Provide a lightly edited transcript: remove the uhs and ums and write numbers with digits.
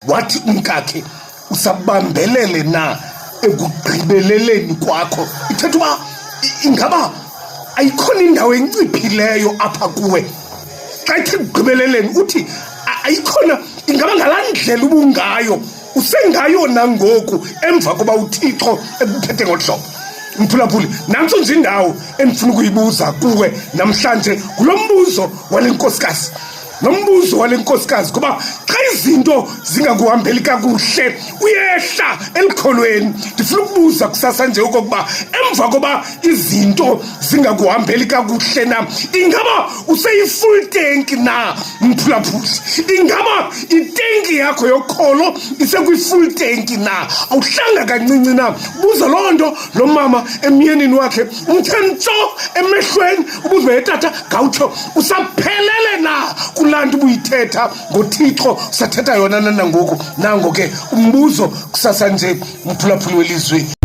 wathi umkakhe usabambelele na ekugqibeleleni kwakho. Ithetha uba ingaba ayikhona indawo enciphileyo apha kuwe. Xa ithi ekugqibeleleni uthi ayikhona, ingaba ngalaa ndlela ubungayo usengayo nangoku emva koba uThixo ekuphethe ngolu hlobo. Mphulaphuli, nantso nje indawo endifuna ukuyibuza kuwe namhlanje kulo mbuzo wale nkosikazi. Nombuzo wale nkosikazi kuba xa izinto zingakuhambeli kakuhle uyehla elikholweni. Ndifuna ukubuza kusasa nje okokuba emva koba izinto zingakuhambeli kakuhle na, ingaba useyi-full tank na mphulaphuli? Ingaba itanki yakho yokholo isekwi-full tank na? Awuhlanga kancinci na? Buza loo nto lo mama emyenini wakhe umthe ntsho emehlweni. Ubuze tata gawutsho usaphelele na kulaa nto ubuyithetha ngoThixo usathetha yona nangoku? Nango ke umbuzo kusasa nje mphulaphuli welizwi.